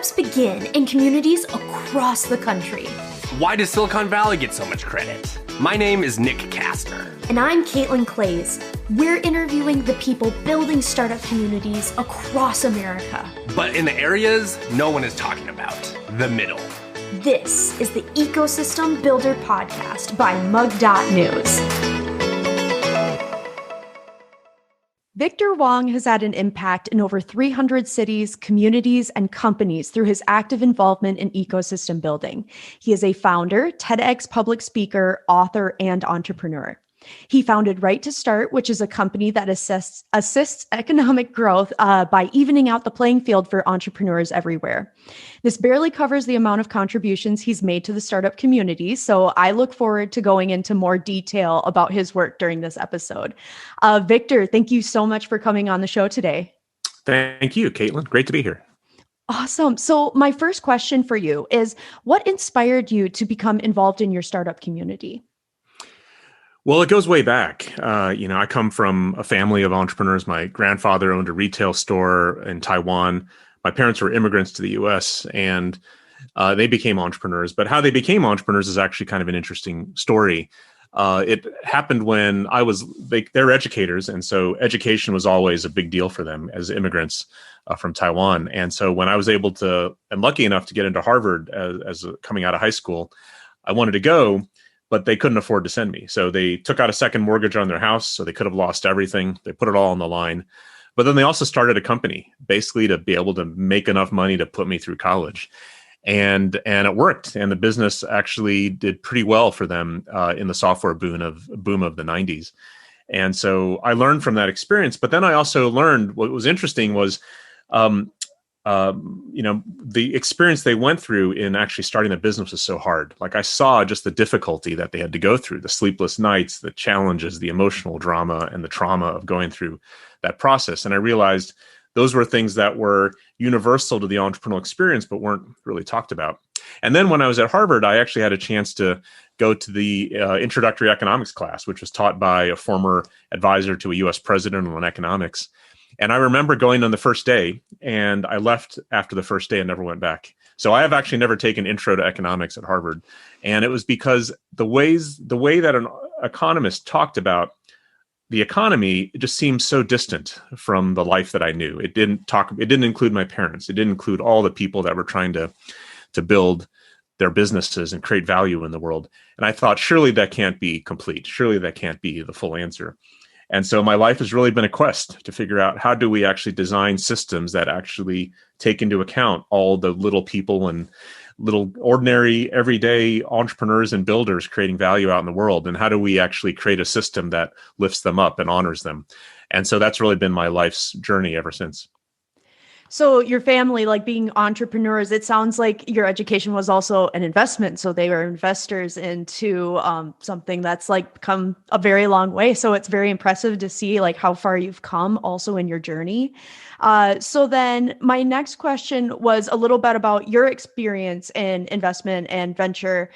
startups begin in communities across the country. Why does Silicon Valley get so much credit? My name is Nick Kastner. And I'm Caitlin Clays. We're interviewing the people building startup communities across America. But in the areas no one is talking about, the middle. This is the Ecosystem Builder Podcast by mug.news. Victor Hwang has had an impact in over 300 cities, communities, and companies through his active involvement in ecosystem building. He is a founder, TEDx public speaker, author, and entrepreneur. He founded Right to Start, which is a company that assists economic growth by evening out the playing field for entrepreneurs everywhere. This barely covers the amount of contributions he's made to the startup community, so I look forward to going into more detail about his work during this episode. Victor, thank you so much for coming on the show today. Thank you, Caitlin. Great to be here. Awesome. So my first question for you is, what inspired you to become involved in your startup community? Well, it goes way back. I come from a family of entrepreneurs. My grandfather owned a retail store in Taiwan. My parents were immigrants to the U.S. and they became entrepreneurs. But how they became entrepreneurs is actually kind of an interesting story. It happened when they're educators. And so education was always a big deal for them as immigrants from Taiwan. And so when I was able to, and lucky enough to get into Harvard as coming out of high school, I wanted to go, but they couldn't afford to send me. So they took out a second mortgage on their house. So they could have lost everything. They put it all on the line. But then they also started a company basically to be able to make enough money to put me through college. And it worked. And the business actually did pretty well for them in the software boom of the 90s. And so I learned from that experience. But then I also learned what was interesting was, the experience they went through in actually starting the business was so hard. Like I saw just the difficulty that they had to go through, the sleepless nights, the challenges, the emotional drama, and the trauma of going through that process. And I realized those were things that were universal to the entrepreneurial experience, but weren't really talked about. And then when I was at Harvard, I actually had a chance to go to the introductory economics class, which was taught by a former advisor to a U.S. president on economics. And I remember going on the first day, and I left after the first day and never went back. So I have actually never taken intro to economics at Harvard. And it was because the way that an economist talked about the economy, it just seemed so distant from the life that I knew. It didn't include my parents. It didn't include all the people that were trying to build their businesses and create value in the world. And I thought, surely that can't be complete. Surely that can't be the full answer. And so my life has really been a quest to figure out how do we actually design systems that actually take into account all the little people and little ordinary everyday entrepreneurs and builders creating value out in the world. And how do we actually create a system that lifts them up and honors them? And so that's really been my life's journey ever since. So your family, like being entrepreneurs, it sounds like your education was also an investment. So they were investors into something that's like come a very long way. So it's very impressive to see like how far you've come also in your journey. So then my next question was a little bit about your experience in investment and venture.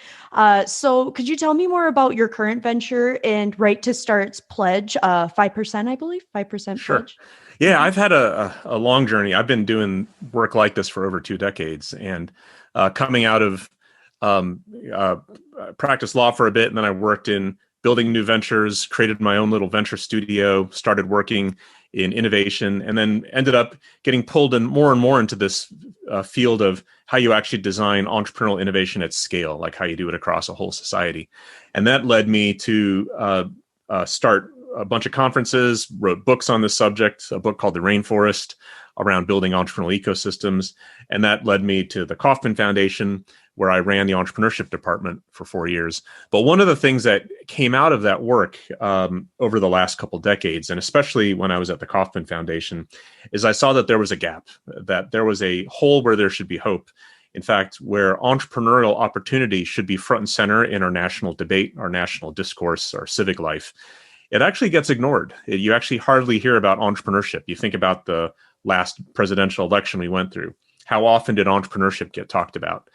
So could you tell me more about your current venture and Right to Start's pledge, 5%, I believe, 5% Sure. pledge? Yeah, I've had a long journey. I've been doing work like this for over 2 decades, and coming out of practice law for a bit, and then I worked in building new ventures, created my own little venture studio, started working in innovation, and then ended up getting pulled in more and more into this field of how you actually design entrepreneurial innovation at scale, like how you do it across a whole society. And that led me to start a bunch of conferences, wrote books on this subject, a book called The Rainforest around building entrepreneurial ecosystems. And that led me to the Kauffman Foundation, where I ran the entrepreneurship department for 4 years. But one of the things that came out of that work over the last couple decades, and especially when I was at the Kauffman Foundation, is I saw that there was a gap, that there was a hole where there should be hope. In fact, where entrepreneurial opportunity should be front and center in our national debate, our national discourse, our civic life. It actually gets ignored. You actually hardly hear about entrepreneurship. You think about the last presidential election we went through. How often did entrepreneurship get talked about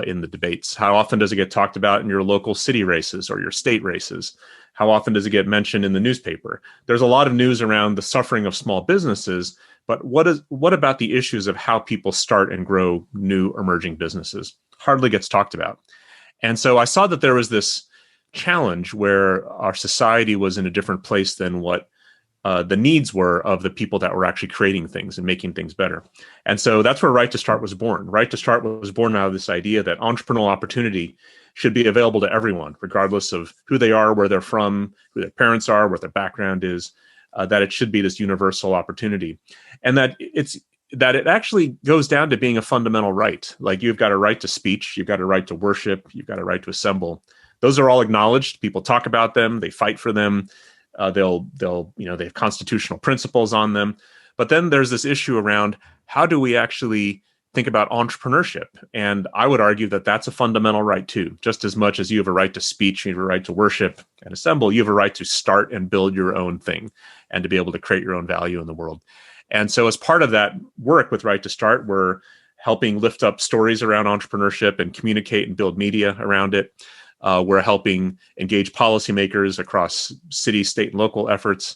in the debates? How often does it get talked about in your local city races or your state races? How often does it get mentioned in the newspaper? There's a lot of news around the suffering of small businesses, But what about the issues of how people start and grow new emerging businesses? Hardly gets talked about. And so I saw that there was this challenge where our society was in a different place than what the needs were of the people that were actually creating things and making things better. And so that's where Right to Start was born. Right to Start was born out of this idea that entrepreneurial opportunity should be available to everyone, regardless of who they are, where they're from, who their parents are, what their background is, that it should be this universal opportunity. And that it actually goes down to being a fundamental right. Like you've got a right to speech, you've got a right to worship, you've got a right to assemble. Those are all acknowledged. People talk about them, they fight for them. They have constitutional principles on them. But then there's this issue around how do we actually think about entrepreneurship? And I would argue that that's a fundamental right too. Just as much as you have a right to speech, you have a right to worship and assemble, you have a right to start and build your own thing and to be able to create your own value in the world. And so as part of that work with Right to Start, we're helping lift up stories around entrepreneurship and communicate and build media around it. We're helping engage policymakers across city, state, and local efforts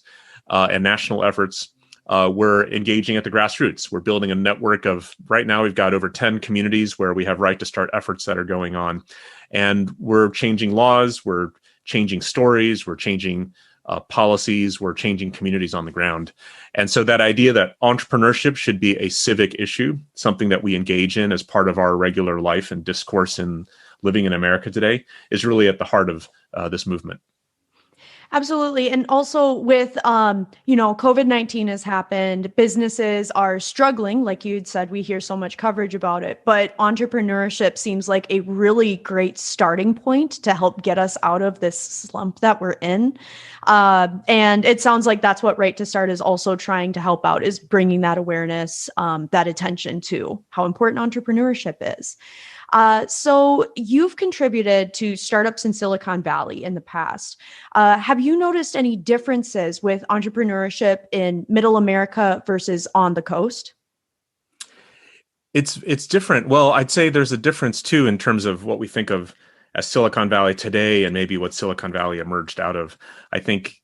and national efforts. We're engaging at the grassroots. We're building a network of, right now we've got over 10 communities where we have Right to Start efforts that are going on. And we're changing laws, we're changing stories, we're changing policies, we're changing communities on the ground. And so that idea that entrepreneurship should be a civic issue, something that we engage in as part of our regular life and discourse in living in America today, is really at the heart of this movement. Absolutely. And also with, COVID-19 has happened. Businesses are struggling. Like you'd said, we hear so much coverage about it, but entrepreneurship seems like a really great starting point to help get us out of this slump that we're in. And it sounds like that's what Right to Start is also trying to help out, is bringing that awareness, that attention to how important entrepreneurship is. So you've contributed to startups in Silicon Valley in the past. Have you noticed any differences with entrepreneurship in Middle America versus on the coast? It's different. Well, I'd say there's a difference too in terms of what we think of as Silicon Valley today and maybe what Silicon Valley emerged out of. I think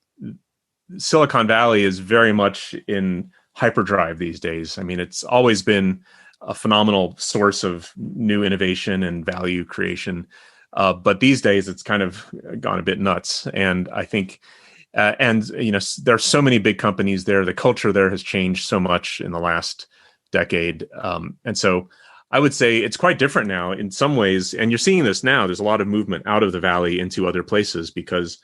Silicon Valley is very much in hyperdrive these days. I mean, it's always been a phenomenal source of new innovation and value creation. But these days it's kind of gone a bit nuts. And I think, there are so many big companies there. The culture there has changed so much in the last decade. And so I would say it's quite different now in some ways. And you're seeing this now. There's a lot of movement out of the Valley into other places because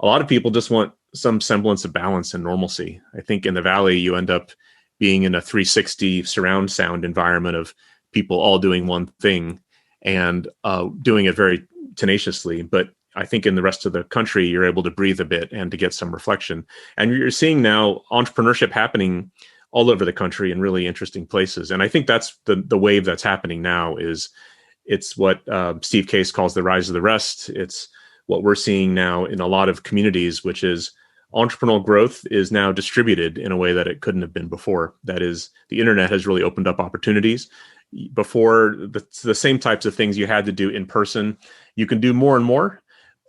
a lot of people just want some semblance of balance and normalcy. I think in the Valley, you end up being in a 360 surround sound environment of people all doing one thing and doing it very tenaciously. But I think in the rest of the country, you're able to breathe a bit and to get some reflection. And you're seeing now entrepreneurship happening all over the country in really interesting places. And I think that's the wave that's happening now. It's what Steve Case calls the rise of the rest. It's what we're seeing now in a lot of communities, which is entrepreneurial growth is now distributed in a way that it couldn't have been before. That is, the internet has really opened up opportunities. Before, the same types of things you had to do in person, you can do more and more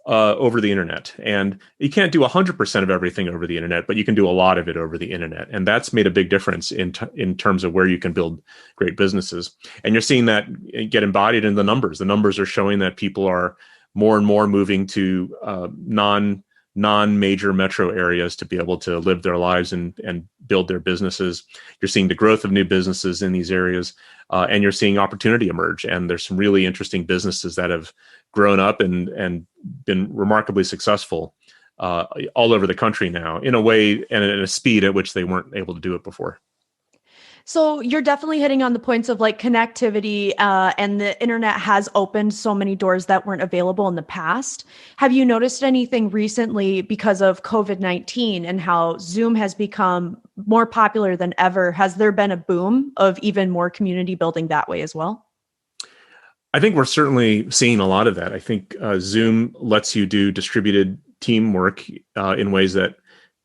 over the internet. And you can't do 100% of everything over the internet, but you can do a lot of it over the internet. And that's made a big difference in terms of where you can build great businesses. And you're seeing that get embodied in the numbers. The numbers are showing that people are more and more moving to non-major metro areas to be able to live their lives and build their businesses. You're seeing the growth of new businesses in these areas, and you're seeing opportunity emerge. And there's some really interesting businesses that have grown up and been remarkably successful all over the country now, in a way and at a speed at which they weren't able to do it before. So you're definitely hitting on the points of like connectivity, and the internet has opened so many doors that weren't available in the past. Have you noticed anything recently because of COVID-19 and how Zoom has become more popular than ever? Has there been a boom of even more community building that way as well? I think we're certainly seeing a lot of that. I think Zoom lets you do distributed teamwork in ways that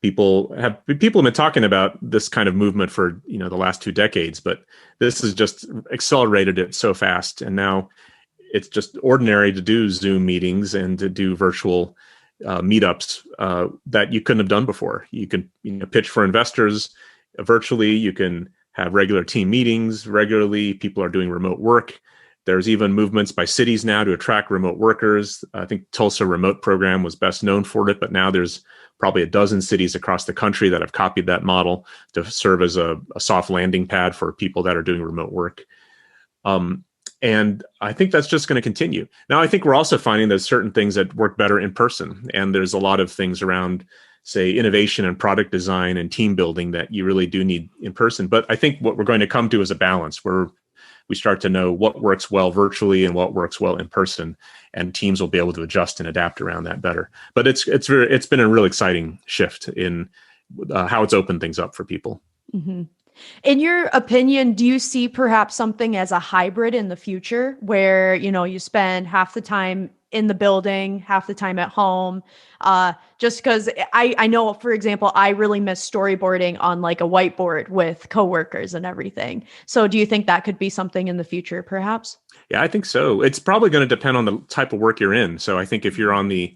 people have been talking about this kind of movement for the last 2 decades, but this has just accelerated it so fast. And now it's just ordinary to do Zoom meetings and to do virtual meetups that you couldn't have done before. You can pitch for investors virtually. You can have regular team meetings regularly. People are doing remote work. There's even movements by cities now to attract remote workers. I think Tulsa Remote Program was best known for it, but now there's probably a dozen cities across the country that have copied that model to serve as a soft landing pad for people that are doing remote work. And I think that's just going to continue. Now, I think we're also finding there's certain things that work better in person. And there's a lot of things around, say, innovation and product design and team building that you really do need in person. But I think what we're going to come to is a balance where we start to know what works well virtually and what works well in person, and teams will be able to adjust and adapt around that better. But it's been a real exciting shift in how it's opened things up for people. Mm-hmm. In your opinion, do you see perhaps something as a hybrid in the future where, you spend half the time in the building, half the time at home? Just because I know, for example, I really miss storyboarding on like a whiteboard with coworkers and everything. So do you think that could be something in the future, perhaps? Yeah, I think so. It's probably going to depend on the type of work you're in. So I think if you're on the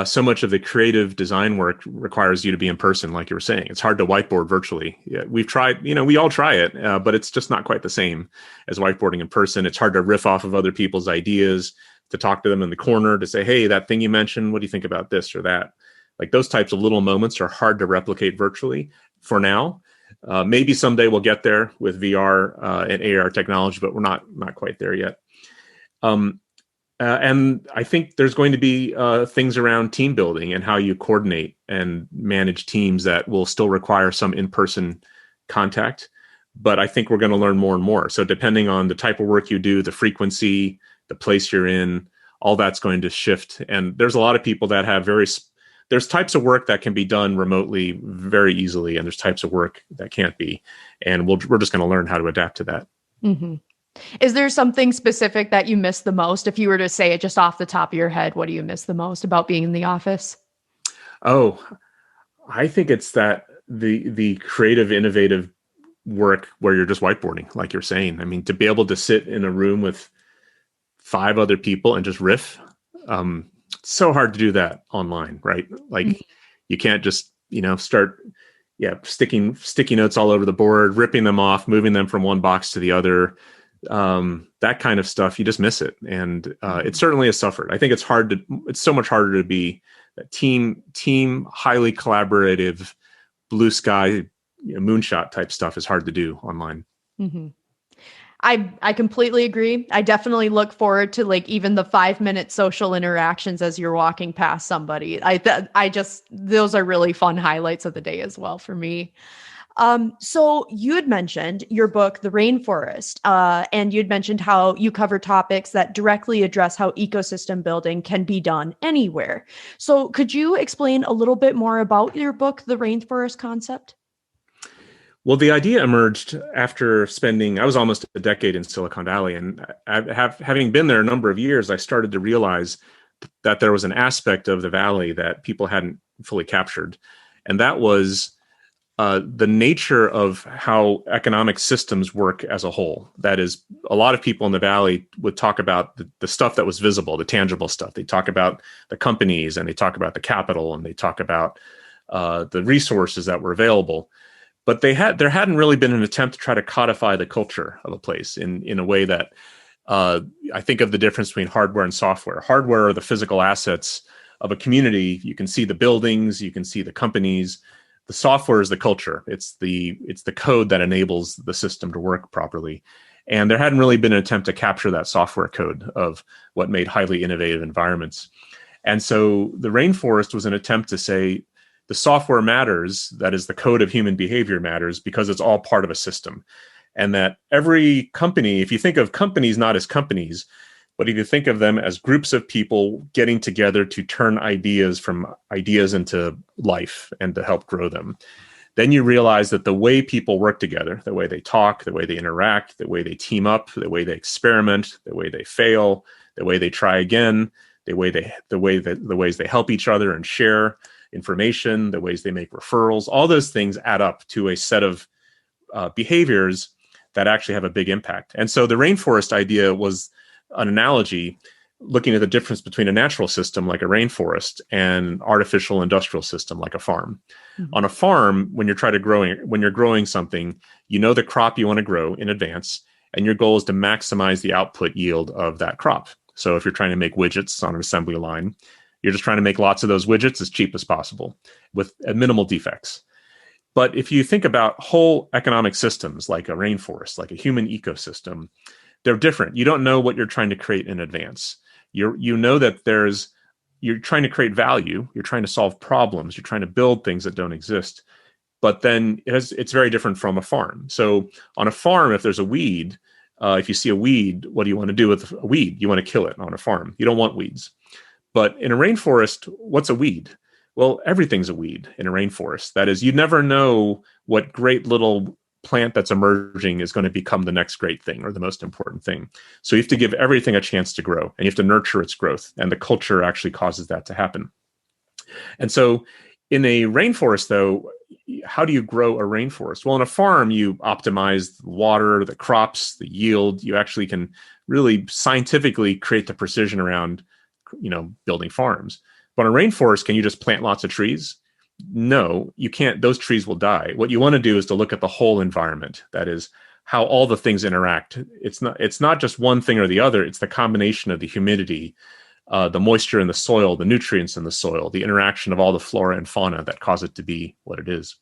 so much of the creative design work requires you to be in person, like you were saying. It's hard to whiteboard virtually. Yeah, we've tried, we all try it, but it's just not quite the same as whiteboarding in person. It's hard to riff off of other people's ideas, to talk to them in the corner, to say, hey, that thing you mentioned, what do you think about this or that? Like those types of little moments are hard to replicate virtually for now. Maybe someday we'll get there with VR and AR technology, but we're not quite there yet. And I think there's going to be things around team building and how you coordinate and manage teams that will still require some in-person contact. But I think we're going to learn more and more. So depending on the type of work you do, the frequency, the place you're in, all that's going to shift. And there's a lot of people that have there's types of work that can be done remotely very easily, and there's types of work that can't be. And we're just going to learn how to adapt to that. Mm-hmm. Is there something specific that you miss the most? If you were to say it just off the top of your head, what do you miss the most about being in the office? Oh, I think it's that the creative, innovative work where you're just whiteboarding, like you're saying. I mean, to be able to sit in a room with 5 other people and just riff, it's so hard to do that online, right? Like you can't just, start sticking sticky notes all over the board, ripping them off, moving them from one box to the other. That kind of stuff, you just miss it. And it certainly has suffered. I think it's so much harder to be a team, highly collaborative, blue sky, moonshot type stuff is hard to do online. Mm-hmm. I completely agree. I definitely look forward to like even the 5-minute social interactions as you're walking past somebody. Those are really fun highlights of the day as well for me. So you had mentioned your book, The Rainforest, and you'd mentioned how you cover topics that directly address how ecosystem building can be done anywhere. So could you explain a little bit more about your book, The Rainforest Concept? Well, the idea emerged after I was almost a decade in Silicon Valley, and having been there a number of years, I started to realize that there was an aspect of the valley that people hadn't fully captured, and that was the nature of how economic systems work as a whole. That is, a lot of people in the valley would talk about the stuff that was visible, the tangible stuff. They talk about the companies, and they talk about the capital, and they talk about the resources that were available. But there hadn't really been an attempt to try to codify the culture of a place in a way that I think of the difference between hardware and software. Hardware are the physical assets of a community. You can see the buildings, you can see the companies. The software is the culture. It's the code that enables the system to work properly. And there hadn't really been an attempt to capture that software code of what made highly innovative environments. And so the Rainforest was an attempt to say, the software matters, that is the code of human behavior matters because it's all part of a system. And that every company, if you think of companies not as companies, but if you think of them as groups of people getting together to turn ideas into life and to help grow them, then you realize that the way people work together, the way they talk, the way they interact, the way they team up, the way they experiment, the way they fail, the way they try again, the ways they help each other and share information, the ways they make referrals, all those things add up to a set of behaviors that actually have a big impact. And so the rainforest idea was an analogy looking at the difference between a natural system like a rainforest and an artificial industrial system like a farm. On a farm, when you're growing something, you know the crop you want to grow in advance, and your goal is to maximize the output yield of that crop. So if you're trying to make widgets on an assembly line, you're just trying to make lots of those widgets as cheap as possible with minimal defects. But if you think about whole economic systems like a rainforest, like a human ecosystem, they're different. You don't know what you're trying to create in advance. You know that you're trying to create value, you're trying to solve problems, you're trying to build things that don't exist. But then it's very different from a farm. So on a farm, if there's a weed, if you see a weed, what do you want to do with a weed? You want to kill it on a farm. You don't want weeds. But in a rainforest, what's a weed? Well, everything's a weed in a rainforest. That is, you never know what great little plant that's emerging is going to become the next great thing or the most important thing. So you have to give everything a chance to grow, and you have to nurture its growth. And the culture actually causes that to happen. And so in a rainforest, though, how do you grow a rainforest? Well, in a farm, you optimize the water, the crops, the yield. You actually can really scientifically create the precision around, building farms. But in a rainforest, can you just plant lots of trees? No, you can't. Those trees will die. What you want to do is to look at the whole environment. That is how all the things interact. It's not just one thing or the other. It's the combination of the humidity, the moisture in the soil, the nutrients in the soil, the interaction of all the flora and fauna that cause it to be what it is.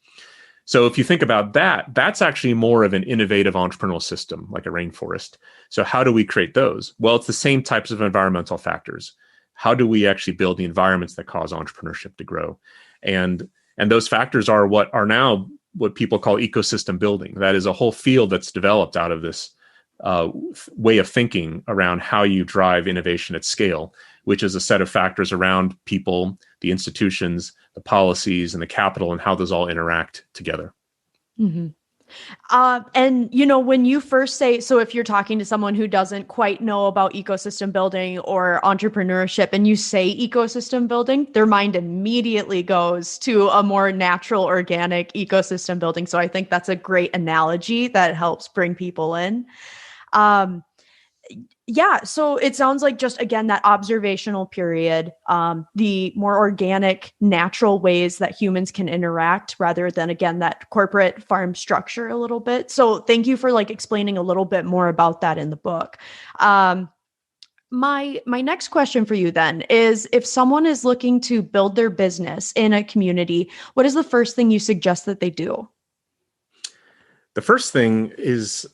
So if you think about that, that's actually more of an innovative entrepreneurial system like a rainforest. So how do we create those? Well, it's the same types of environmental factors. How do we actually build the environments that cause entrepreneurship to grow? And those factors are what people call ecosystem building. That is a whole field that's developed out of this way of thinking around how you drive innovation at scale, which is a set of factors around people, the institutions, the policies, and the capital, and how those all interact together. Mm-hmm. And, when you first say, so if you're talking to someone who doesn't quite know about ecosystem building or entrepreneurship and you say ecosystem building, their mind immediately goes to a more natural, organic ecosystem building. So I think that's a great analogy that helps bring people in. Yeah. So it sounds like just, again, that observational period, the more organic, natural ways that humans can interact rather than, again, that corporate farm structure a little bit. So thank you for explaining a little bit more about that in the book. My next question for you then is, if someone is looking to build their business in a community, what is the first thing you suggest that they do? The first thing is,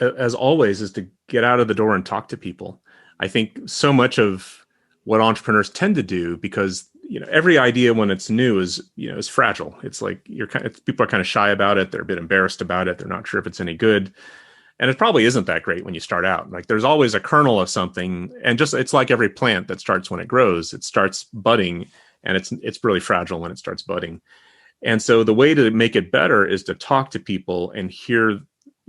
as always, is to get out of the door and talk to people. I think so much of what entrepreneurs tend to do, because every idea when it's new is fragile. It's like people are kind of shy about it. They're a bit embarrassed about it. They're not sure if it's any good, and it probably isn't that great when you start out. Like there's always a kernel of something, and it's like every plant that starts when it grows. It starts budding, and it's really fragile when it starts budding. And so the way to make it better is to talk to people and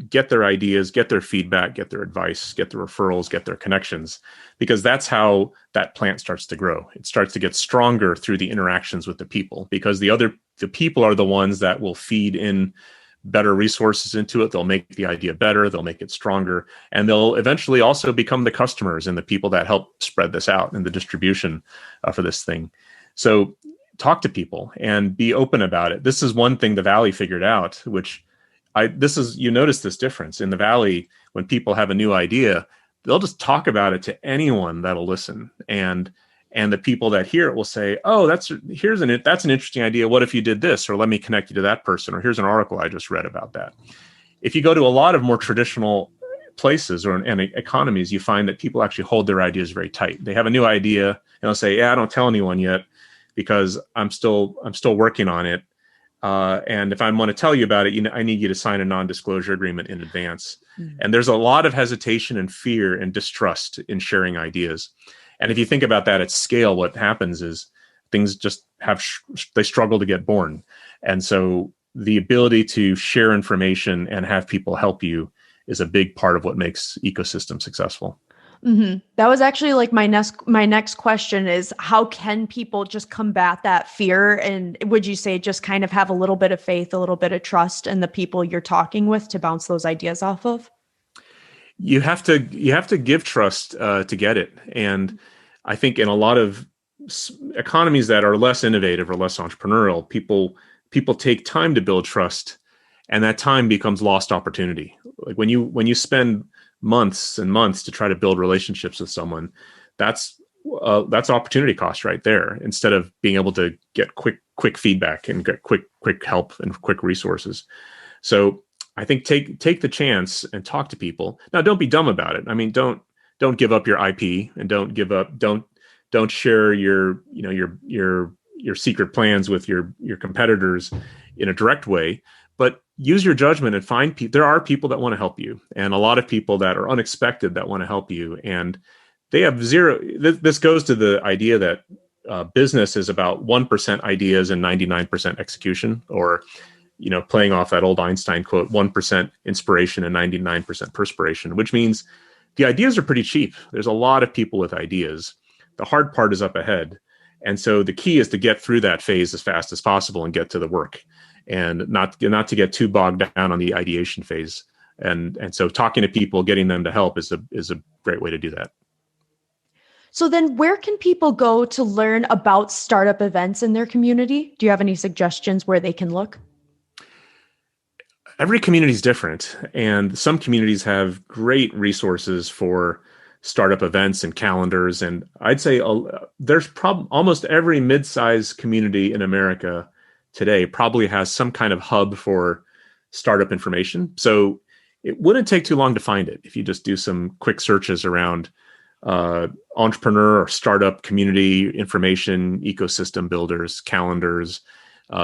get their ideas, get their feedback, get their advice, get the referrals, get their connections, because that's how that plant starts to grow. It starts to get stronger through the interactions with the people, because the people are the ones that will feed in better resources into it. They'll make the idea better, they'll make it stronger, and they'll eventually also become the customers and the people that help spread this out and the distribution for this thing. So talk to people and be open about it. This is one thing the Valley figured out, which you notice this difference in the Valley. When people have a new idea, they'll just talk about it to anyone that'll listen. And the people that hear it will say, oh, that's an interesting idea. What if you did this? Or let me connect you to that person. Or here's an article I just read about that. If you go to a lot of more traditional places and economies, you find that people actually hold their ideas very tight. They have a new idea and they'll say, yeah, don't tell anyone yet because I'm still working on it. And if I want to tell you about it, I need you to sign a non-disclosure agreement in advance. Mm-hmm. And there's a lot of hesitation and fear and distrust in sharing ideas. And if you think about that at scale, what happens is things just they struggle to get born. And so the ability to share information and have people help you is a big part of what makes ecosystems successful. Mm-hmm. That was actually my next question is, how can people just combat that fear? And would you say just kind of have a little bit of faith, a little bit of trust in the people you're talking with to bounce those ideas off of? You have to give trust to get it. And I think in a lot of economies that are less innovative or less entrepreneurial, people take time to build trust, and that time becomes lost opportunity. Like when you spend months and months to try to build relationships with someone, that's opportunity cost right there. Instead of being able to get quick feedback and get quick help and quick resources. So I think take the chance and talk to people. Now, don't be dumb about it. I mean, don't give up your IP, and don't share your secret plans with your competitors in a direct way. But use your judgment and find people. There are people that want to help you, and a lot of people that are unexpected that want to help you, and they have zero. This goes to the idea that business is about 1% ideas and 99% execution, or playing off that old Einstein quote, 1% inspiration and 99% perspiration, which means the ideas are pretty cheap. There's a lot of people with ideas. The hard part is up ahead. And so the key is to get through that phase as fast as possible and get to the work, and not to get too bogged down on the ideation phase. And so talking to people, getting them to help is a great way to do that. So then where can people go to learn about startup events in their community? Do you have any suggestions where they can look? Every community is different, and some communities have great resources for startup events and calendars. And I'd say there's almost every mid-sized community in America today probably has some kind of hub for startup information. So it wouldn't take too long to find it if you just do some quick searches around entrepreneur or startup community information, ecosystem builders, calendars.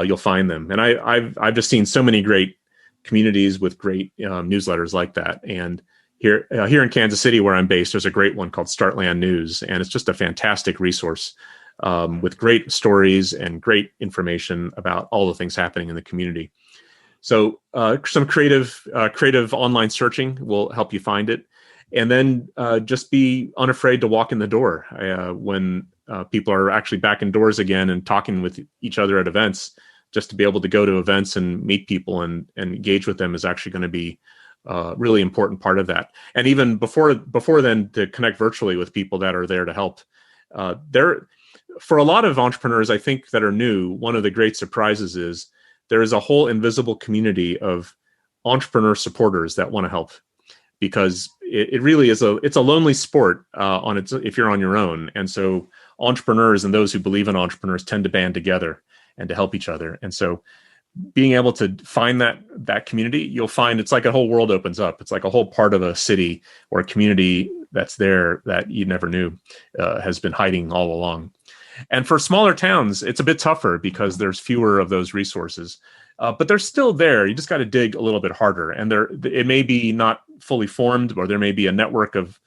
You'll find them. And I've just seen so many great communities with great newsletters like that. And here in Kansas City, where I'm based, there's a great one called Startland News, and it's just a fantastic resource with great stories and great information about all the things happening in the community. So some creative online searching will help you find it, and then just be unafraid to walk in the door when people are actually back indoors again and talking with each other at events. Just to be able to go to events and meet people and engage with them is actually going to be a really important part of that. And even before then, to connect virtually with people that are there to help. For a lot of entrepreneurs, I think, that are new, one of the great surprises is there is a whole invisible community of entrepreneur supporters that want to help, because it really is it's a lonely sport if you're on your own. And so entrepreneurs and those who believe in entrepreneurs tend to band together and to help each other. And so being able to find that community, you'll find it's like a whole world opens up. It's like a whole part of a city or a community that's there that you never knew has been hiding all along. And for smaller towns, it's a bit tougher because there's fewer of those resources, but they're still there. You just got to dig a little bit harder. And it may be not fully formed, or there may be a network of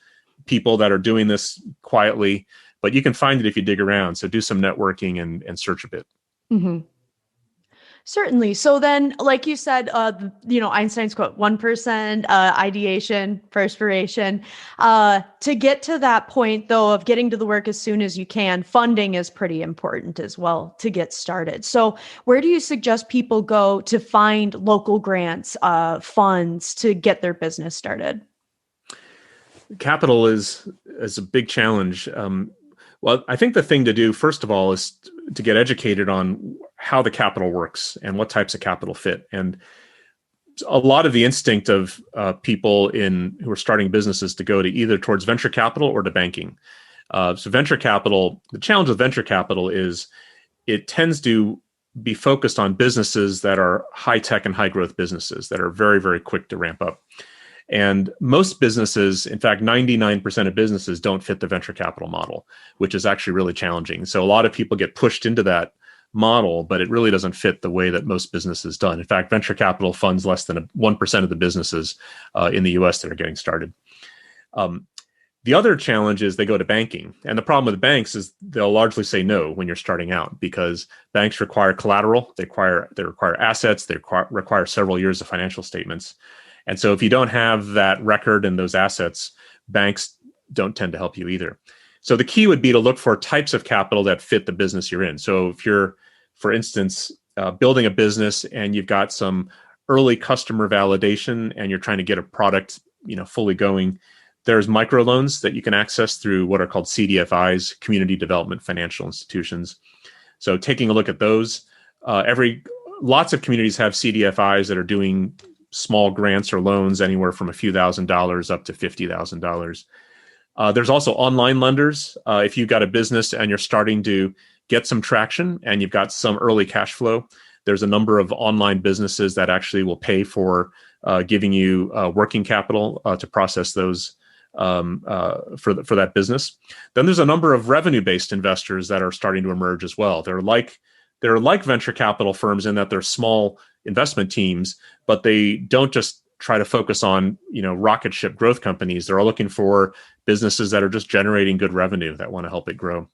people that are doing this quietly, but you can find it if you dig around. So do some networking and search a bit. Mm-hmm. Certainly. So then, like you said, Einstein's quote, 1% ideation, perspiration. To get to that point, though, of getting to the work as soon as you can, funding is pretty important as well to get started. So where do you suggest people go to find local grants, funds to get their business started? Capital is a big challenge. Well, I think the thing to do, first of all, is to get educated on how the capital works and what types of capital fit. And a lot of the instinct of people who are starting businesses to go to either towards venture capital or to banking. So venture capital, the challenge with venture capital is it tends to be focused on businesses that are high tech and high growth businesses that are very, very quick to ramp up. And most businesses, in fact, 99% of businesses don't fit the venture capital model, which is actually really challenging. So a lot of people get pushed into that model, but it really doesn't fit the way that most businesses done. In fact, venture capital funds less than 1% of the businesses in the US that are getting started. The other challenge is they go to banking. And the problem with banks is they'll largely say no when you're starting out, because banks require collateral, they require assets, they require several years of financial statements. And so if you don't have that record and those assets, banks don't tend to help you either. So the key would be to look for types of capital that fit the business you're in. So if you're, for instance, building a business and you've got some early customer validation and you're trying to get a product fully going. There's microloans that you can access through what are called CDFIs, Community Development Financial Institutions. So taking a look at those, lots of communities have CDFIs that are doing small grants or loans anywhere from a few $1,000s up to $50,000. There's also online lenders. If you've got a business and you're starting to get some traction and you've got some early cash flow, there's a number of online businesses that actually will pay for giving you working capital to process those for that business. Then there's a number of revenue-based investors that are starting to emerge as well. They're like venture capital firms in that they're small investment teams, but they don't just try to focus on rocket ship growth companies. They're all looking for businesses that are just generating good revenue that want to help it grow.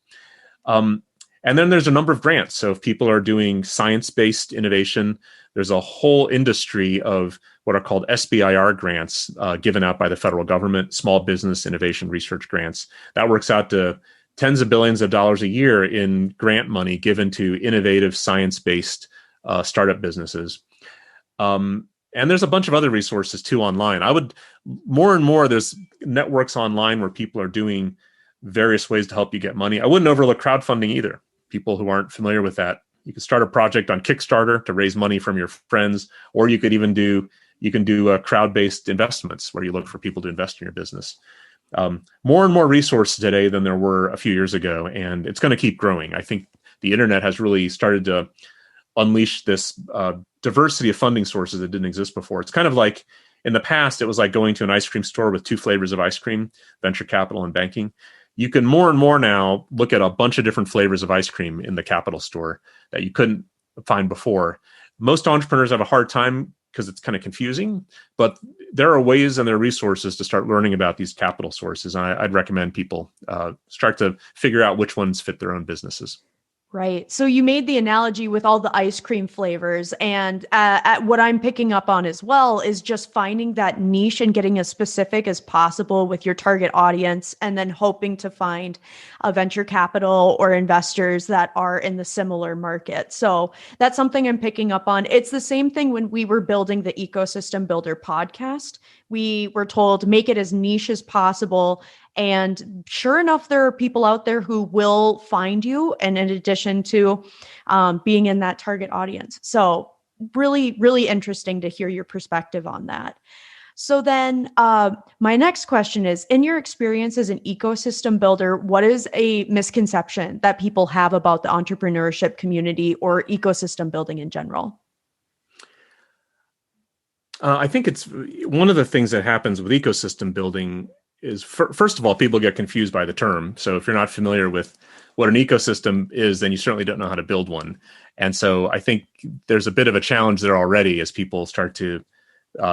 And then there's a number of grants. So if people are doing science-based innovation, there's a whole industry of what are called SBIR grants given out by the federal government, Small Business Innovation Research Grants. That works out to tens of billions of dollars a year in grant money given to innovative science-based startup businesses. And there's a bunch of other resources too online. More and more, there's networks online where people are doing various ways to help you get money. I wouldn't overlook crowdfunding either. People who aren't familiar with that, you can start a project on Kickstarter to raise money from your friends, or you could even do crowd-based investments where you look for people to invest in your business. More and more resources today than there were a few years ago, and it's going to keep growing. I think the internet has really started to unleash this diversity of funding sources that didn't exist before. It's kind of like in the past, it was like going to an ice cream store with two flavors of ice cream, venture capital and banking. You can more and more now look at a bunch of different flavors of ice cream in the capital store that you couldn't find before. Most entrepreneurs have a hard time because it's kind of confusing, but there are ways and there are resources to start learning about these capital sources. And I'd recommend people start to figure out which ones fit their own businesses. Right. So you made the analogy with all the ice cream flavors. And what I'm picking up on as well is just finding that niche and getting as specific as possible with your target audience, and then hoping to find a venture capital or investors that are in the similar market. So that's something I'm picking up on. It's the same thing when we were building the Ecosystem Builder podcast. We were told, make it as niche as possible. And sure enough, there are people out there who will find you. And in addition to being in that target audience. So really, really interesting to hear your perspective on that. So then my next question is, in your experience as an ecosystem builder, what is a misconception that people have about the entrepreneurship community or ecosystem building in general? I think it's one of the things that happens with ecosystem building is, first of all, people get confused by the term. So if you're not familiar with what an ecosystem is, then you certainly don't know how to build one. And so I think there's a bit of a challenge there already as people start to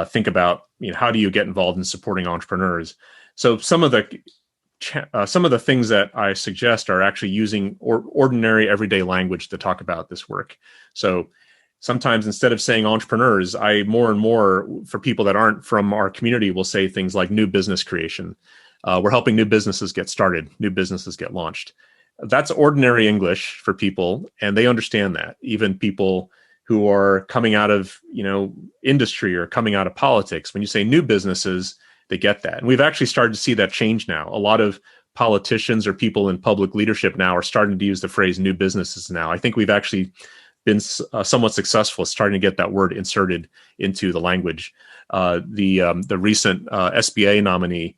think about, how do you get involved in supporting entrepreneurs? So some of the things that I suggest are actually using ordinary everyday language to talk about this work. So sometimes instead of saying entrepreneurs, I more and more, for people that aren't from our community, will say things like new business creation. We're helping new businesses get started, new businesses get launched. That's ordinary English for people, and they understand that. Even people who are coming out of industry or coming out of politics, when you say new businesses, they get that. And we've actually started to see that change now. A lot of politicians or people in public leadership now are starting to use the phrase new businesses now. I think we've actually been somewhat successful starting to get that word inserted into the language. The recent SBA nominee,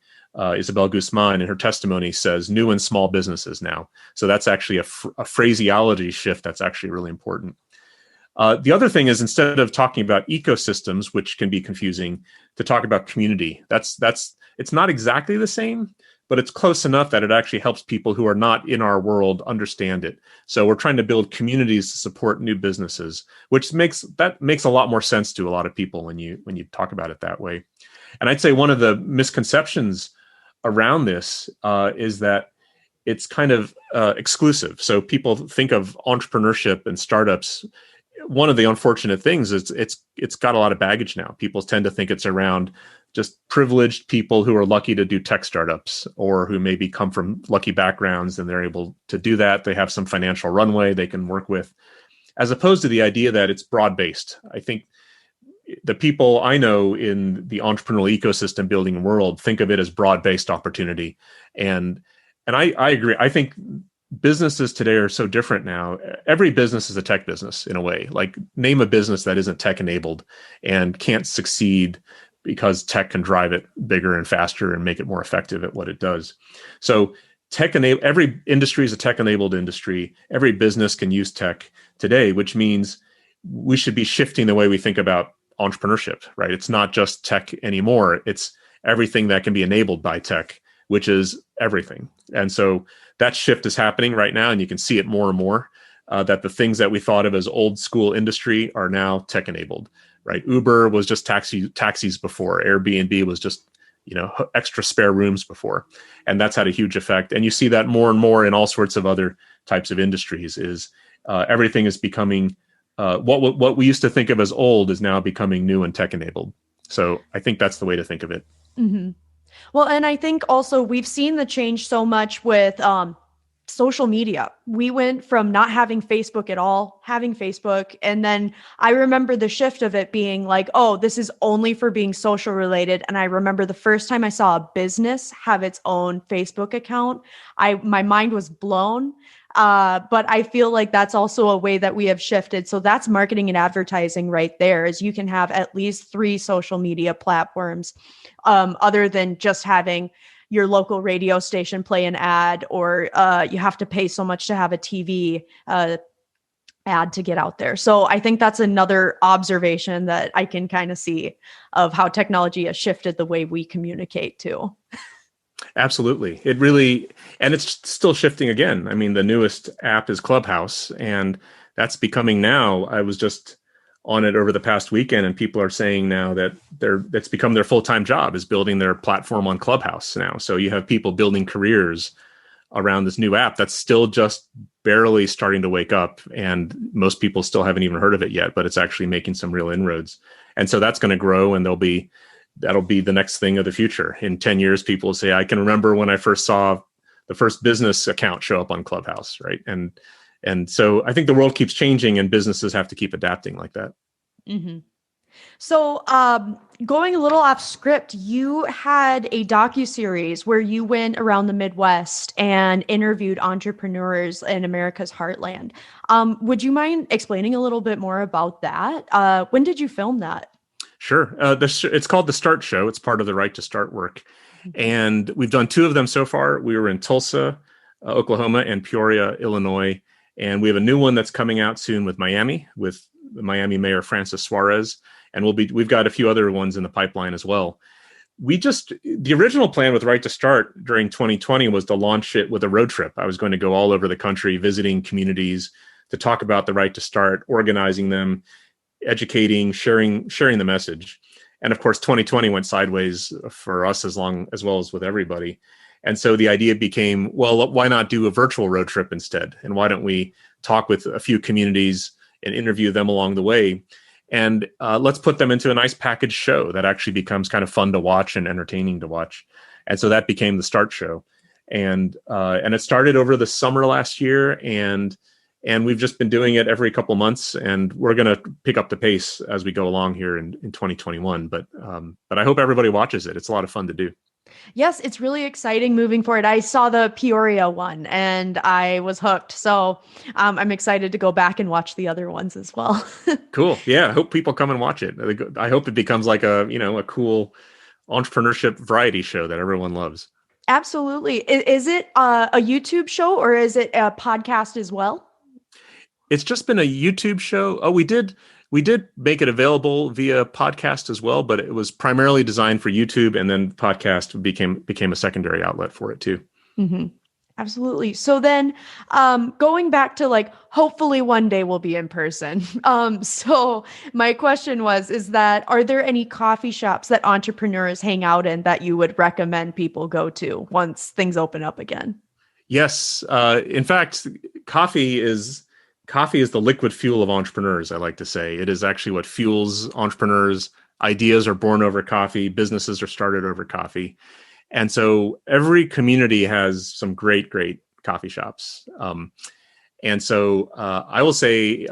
Isabel Guzman, in her testimony says new and small businesses now. So that's actually a phraseology shift that's actually really important. The other thing is, instead of talking about ecosystems, which can be confusing, to talk about community. It's not exactly the same, but it's close enough that it actually helps people who are not in our world understand it. So we're trying to build communities to support new businesses, which makes a lot more sense to a lot of people when you talk about it that way. And I'd say one of the misconceptions around this is that it's kind of exclusive. So people think of entrepreneurship and startups. One of the unfortunate things is it's got a lot of baggage now. People tend to think it's around just privileged people who are lucky to do tech startups, or who maybe come from lucky backgrounds and they're able to do that. They have some financial runway they can work with, as opposed to the idea that it's broad-based. I think the people I know in the entrepreneurial ecosystem building world think of it as broad-based opportunity. And I agree. I think businesses today are so different now. Every business is a tech business in a way. Like, name a business that isn't tech enabled and can't succeed because tech can drive it bigger and faster and make it more effective at what it does. So every industry is a tech enabled industry. Every business can use tech today, which means we should be shifting the way we think about entrepreneurship, right? It's not just tech anymore. It's everything that can be enabled by tech, which is everything. And so that shift is happening right now, and you can see it more and more, that the things that we thought of as old school industry are now tech enabled, right? Uber was just taxis before. Airbnb was just, extra spare rooms before. And that's had a huge effect. And you see that more and more in all sorts of other types of industries. Is everything is becoming, what we used to think of as old is now becoming new and tech enabled. So I think that's the way to think of it. Mm-hmm. Well, and I think also we've seen the change so much with social media. We went from not having Facebook at all, having Facebook. And then I remember the shift of it being like, oh, this is only for being social related. And I remember the first time I saw a business have its own Facebook account, my mind was blown. But I feel like that's also a way that we have shifted. So that's marketing and advertising right there, is you can have at least 3 social media platforms, other than just having your local radio station play an ad, or you have to pay so much to have a TV ad to get out there. So I think that's another observation that I can kind of see of how technology has shifted the way we communicate too. Absolutely. It really, and it's still shifting again. I mean, the newest app is Clubhouse, and that's becoming now, I was just on it over the past weekend, and people are saying now that that's become their full-time job, is building their platform on Clubhouse now. So you have people building careers around this new app that's still just barely starting to wake up, and most people still haven't even heard of it yet, but it's actually making some real inroads. And so that's going to grow, and that'll be the next thing of the future. In 10 years, people will say, I can remember when I first saw the first business account show up on Clubhouse, right? And so I think the world keeps changing, and businesses have to keep adapting like that. Mm-hmm. So going a little off script, you had a docuseries where you went around the Midwest and interviewed entrepreneurs in America's heartland. Would you mind explaining a little bit more about that? When did you film that? Sure. It's called The Start Show. It's part of the Right to Start work. And we've done 2 of them so far. We were in Tulsa, Oklahoma, and Peoria, Illinois. And we have a new one that's coming out soon with Miami, with Miami Mayor Francis Suarez. And we've got a few other ones in the pipeline as well. The original plan with Right to Start during 2020 was to launch it with a road trip. I was going to go all over the country, visiting communities to talk about the Right to Start, organizing them, educating, sharing the message. And of course, 2020 went sideways for us as well as with everybody. And so the idea became, well, why not do a virtual road trip instead? And why don't we talk with a few communities and interview them along the way? And let's put them into a nice packaged show that actually becomes kind of fun to watch and entertaining to watch. And so that became the Start Show. And it started over the summer last year, and we've just been doing it every couple months, and we're going to pick up the pace as we go along here in 2021. But I hope everybody watches it. It's a lot of fun to do. Yes, it's really exciting moving forward. I saw the Peoria one and I was hooked. So I'm excited to go back and watch the other ones as well. Cool. Yeah. I hope people come and watch it. I hope it becomes like a cool entrepreneurship variety show that everyone loves. Absolutely. Is it a YouTube show, or is it a podcast as well? It's just been a YouTube show. Oh, we did make it available via podcast as well, but it was primarily designed for YouTube, and then podcast became a secondary outlet for it too. Mm-hmm. Absolutely. So then going back to hopefully one day we'll be in person. So my question are there any coffee shops that entrepreneurs hang out in that you would recommend people go to once things open up again? Yes. In fact, coffee is the liquid fuel of entrepreneurs, I like to say. It is actually what fuels entrepreneurs. Ideas are born over coffee. Businesses are started over coffee. And so every community has some great, great coffee shops. And so I will say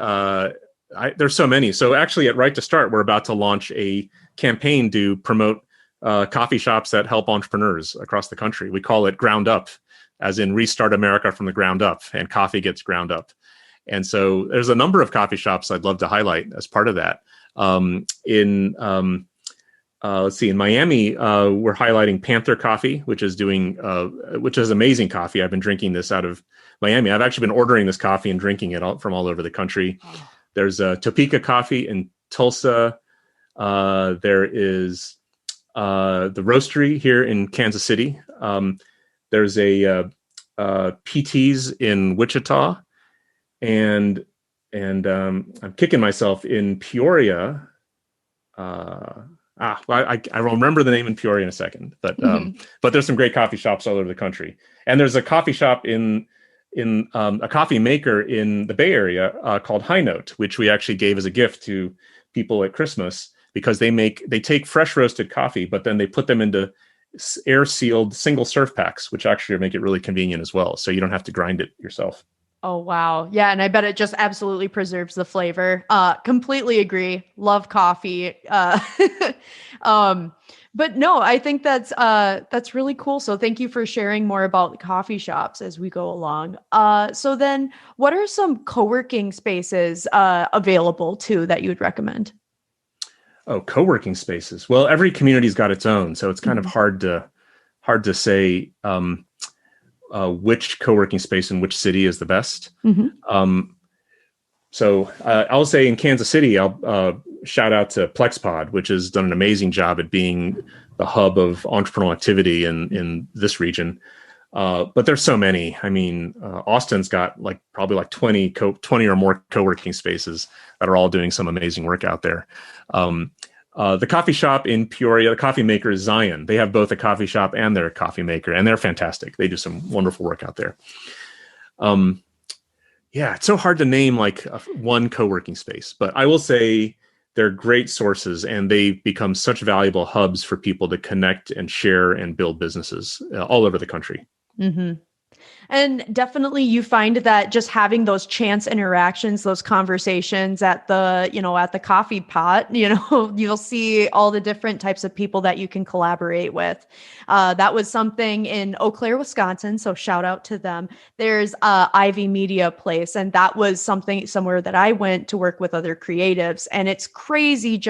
There's so many. So actually, at Right to Start, we're about to launch a campaign to promote coffee shops that help entrepreneurs across the country. We call it Ground Up, as in restart America from the ground up, and coffee gets ground up. And so there's a number of coffee shops I'd love to highlight as part of that. Let's see, in Miami, we're highlighting Panther Coffee, which is amazing coffee. I've been drinking this out of Miami. I've actually been ordering this coffee and drinking it from all over the country. Oh. There's Topeka Coffee in Tulsa. There is the Roastery here in Kansas City. There's a PT's in Wichita, and I'm kicking myself in Peoria. I will remember the name in Peoria in a second, but there's some great coffee shops all over the country, and there's a coffee shop in a coffee maker in the Bay Area called High Note, which we actually gave as a gift to people at Christmas, because they take fresh roasted coffee, but then they put them into air sealed single serve packs, which actually make it really convenient as well, so you don't have to grind it yourself. Oh, wow. Yeah. And I bet it just absolutely preserves the flavor. Completely agree. Love coffee. But no, I think that's really cool. So thank you for sharing more about coffee shops as we go along. So then what are some co-working spaces available too that you would recommend? Oh, co-working spaces. Well, every community's got its own, so it's kind of hard to say which co-working space in which city is the best. So I'll say in Kansas City, I'll shout out to PlexPod, which has done an amazing job at being the hub of entrepreneurial activity in this region. But there's so many. I mean, Austin's got probably 20 or more co-working spaces that are all doing some amazing work out there. The coffee shop in Peoria, the coffee maker is Zion. They have both a coffee shop and their coffee maker, and they're fantastic. They do some wonderful work out there. Yeah, it's so hard to name one co-working space, but I will say they're great sources, and they become such valuable hubs for people to connect and share and build businesses all over the country. Mm-hmm. And definitely you find that just having those chance interactions, those conversations at the coffee pot, you'll see all the different types of people that you can collaborate with. That was something in Eau Claire, Wisconsin. So shout out to them. There's Ivy Media Place. And that was somewhere that I went to work with other creatives. And it's crazy.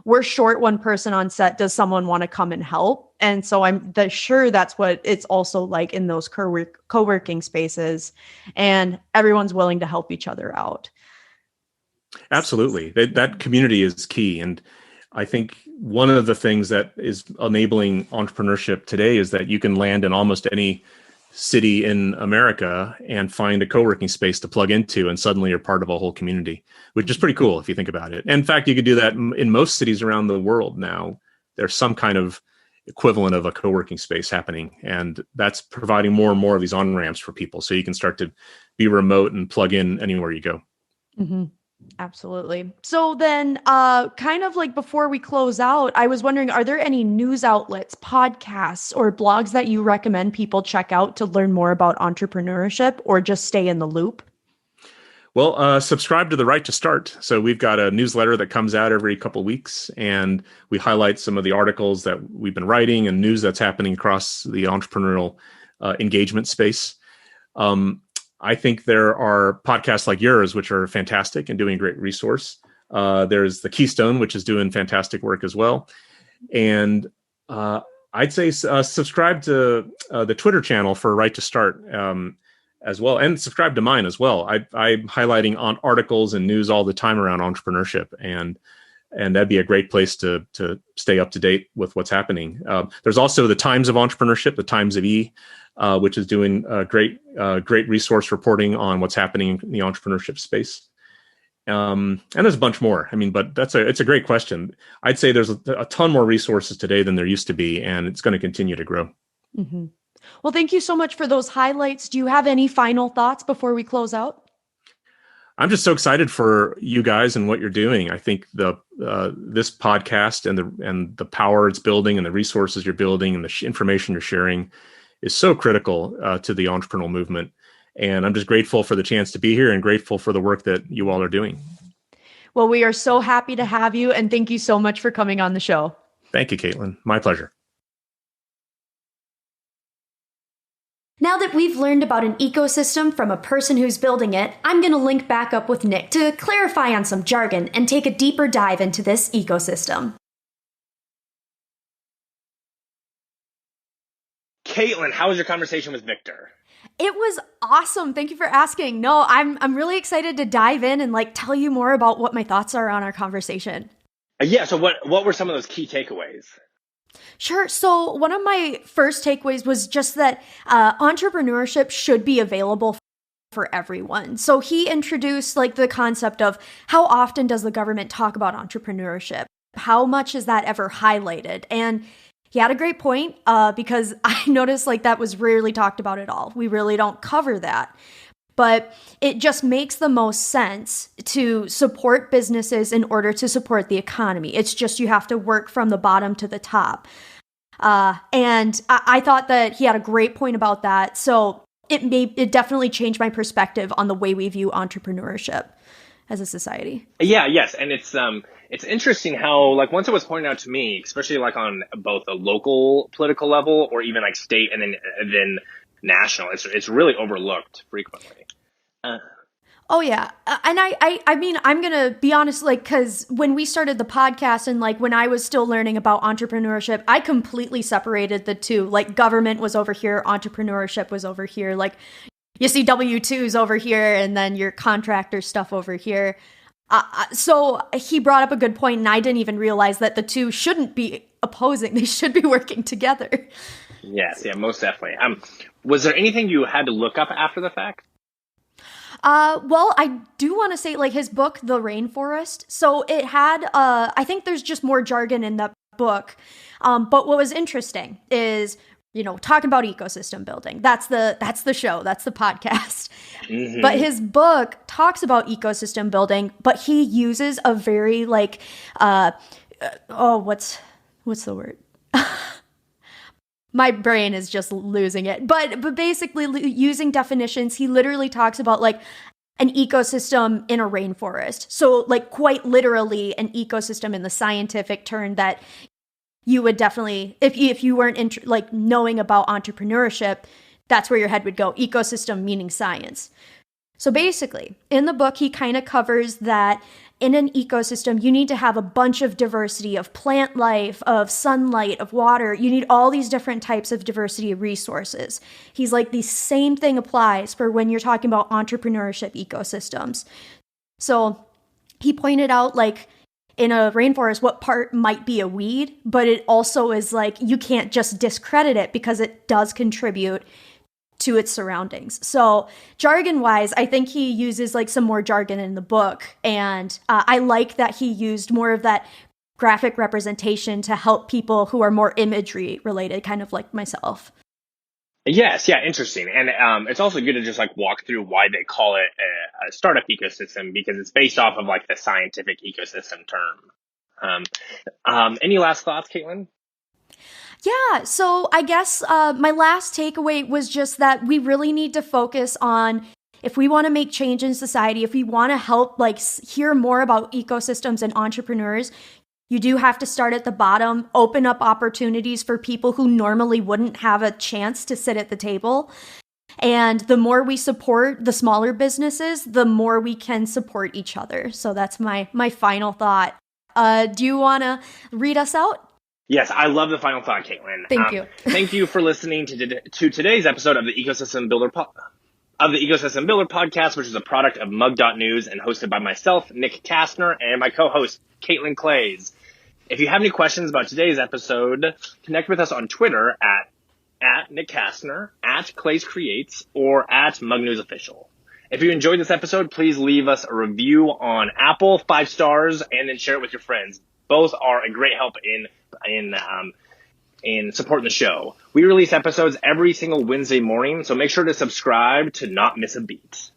We're short one person on set. Does someone want to come and help? And so I'm sure that's what it's also like in those co-working spaces, and everyone's willing to help each other out. Absolutely. That community is key. And I think one of the things that is enabling entrepreneurship today is that you can land in almost any city in America and find a co-working space to plug into, and suddenly you're part of a whole community, which is pretty cool if you think about it. In fact, you could do that in most cities around the world now. There's some kind of equivalent of a co-working space happening, and that's providing more and more of these on-ramps for people, so you can start to be remote and plug in anywhere you go. Mm-hmm. Absolutely. So then kind of like before we close out, I was wondering, are there any news outlets, podcasts, or blogs that you recommend people check out to learn more about entrepreneurship or just stay in the loop? Well, subscribe to the Right to Start. So we've got a newsletter that comes out every couple of weeks, and we highlight some of the articles that we've been writing and news that's happening across the entrepreneurial engagement space. I think there are podcasts like yours, which are fantastic and doing a great resource. There's the Keystone, which is doing fantastic work as well. And I'd say subscribe to the Twitter channel for Right to Start as well, and subscribe to mine as well. I'm highlighting on articles and news all the time around entrepreneurship, and that'd be a great place to stay up to date with what's happening. There's also the Times of Entrepreneurship, the Times of E, which is doing great resource reporting on what's happening in the entrepreneurship space. And there's a bunch more. I mean, but it's a great question. I'd say there's a ton more resources today than there used to be, and it's going to continue to grow. Mm-hmm. Well, thank you so much for those highlights. Do you have any final thoughts before we close out? I'm just so excited for you guys and what you're doing. I think this podcast and the power it's building and the resources you're building and the information you're sharing is so critical to the entrepreneurial movement. And I'm just grateful for the chance to be here and grateful for the work that you all are doing. Well, we are so happy to have you, and thank you so much for coming on the show. Thank you, Caitlin. My pleasure. Now that we've learned about an ecosystem from a person who's building it, I'm going to link back up with Nick to clarify on some jargon and take a deeper dive into this ecosystem. Caitlin, how was your conversation with Victor? It was awesome. Thank you for asking. No, I'm really excited to dive in and tell you more about what my thoughts are on our conversation. Yeah, so what were some of those key takeaways? Sure. So one of my first takeaways was just that entrepreneurship should be available for everyone. So he introduced the concept of how often does the government talk about entrepreneurship? How much is that ever highlighted? And he had a great point because I noticed that was rarely talked about at all. We really don't cover that. But it just makes the most sense to support businesses in order to support the economy. It's just you have to work from the bottom to the top. And I thought that he had a great point about that. So it definitely changed my perspective on the way we view entrepreneurship as a society. Yeah, yes. And it's interesting how once it was pointed out to me, especially on both a local political level or even state and then national, it's really overlooked frequently. Oh yeah. And I mean, I'm going to be honest, cause when we started the podcast and when I was still learning about entrepreneurship, I completely separated the two. Government was over here, entrepreneurship was over here. You see W-2s over here and then your contractor stuff over here. So he brought up a good point, and I didn't even realize that the two shouldn't be opposing. They should be working together. Yes, yeah, most definitely. Was there anything you had to look up after the fact? Well, I do want to say his book, The Rainforest. So it had, I think there's just more jargon in that book. But what was interesting is, talking about ecosystem building. That's the show. That's the podcast. Mm-hmm. But his book talks about ecosystem building, but he uses a very what's the word? My brain is just losing it. But basically using definitions, he literally talks about an ecosystem in a rainforest. So quite literally an ecosystem in the scientific term that you would definitely, if you weren't knowing about entrepreneurship, that's where your head would go. Ecosystem meaning science. So basically, in the book, he kind of covers that in an ecosystem, you need to have a bunch of diversity of plant life, of sunlight, of water. You need all these different types of diversity of resources. He's the same thing applies for when you're talking about entrepreneurship ecosystems. So he pointed out in a rainforest, what part might be a weed, but it also is you can't just discredit it because it does contribute to its surroundings. So jargon-wise, I think he uses some more jargon in the book. And I like that he used more of that graphic representation to help people who are more imagery related, kind of like myself. Yes, yeah, interesting. And it's also good to just walk through why they call it a startup ecosystem, because it's based off of the scientific ecosystem term. Any last thoughts, Caitlin? Yeah, so I guess my last takeaway was just that we really need to focus on, if we want to make change in society, if we want to help hear more about ecosystems and entrepreneurs, you do have to start at the bottom, open up opportunities for people who normally wouldn't have a chance to sit at the table. And the more we support the smaller businesses, the more we can support each other. So that's my final thought. Do you want to read us out? Yes, I love the final thought, Caitlin. Thank you. Thank you for listening to today's episode of the Ecosystem Builder podcast, which is a product of mug.news and hosted by myself, Nick Kastner, and my co-host, Caitlin Clays. If you have any questions about today's episode, connect with us on Twitter at Nick Kastner, at Clays Creates, or at MugNews Official. If you enjoyed this episode, please leave us a review on Apple, 5 stars, and then share it with your friends. Both are a great help in supporting the show. We release episodes every single Wednesday morning, so make sure to subscribe to not miss a beat.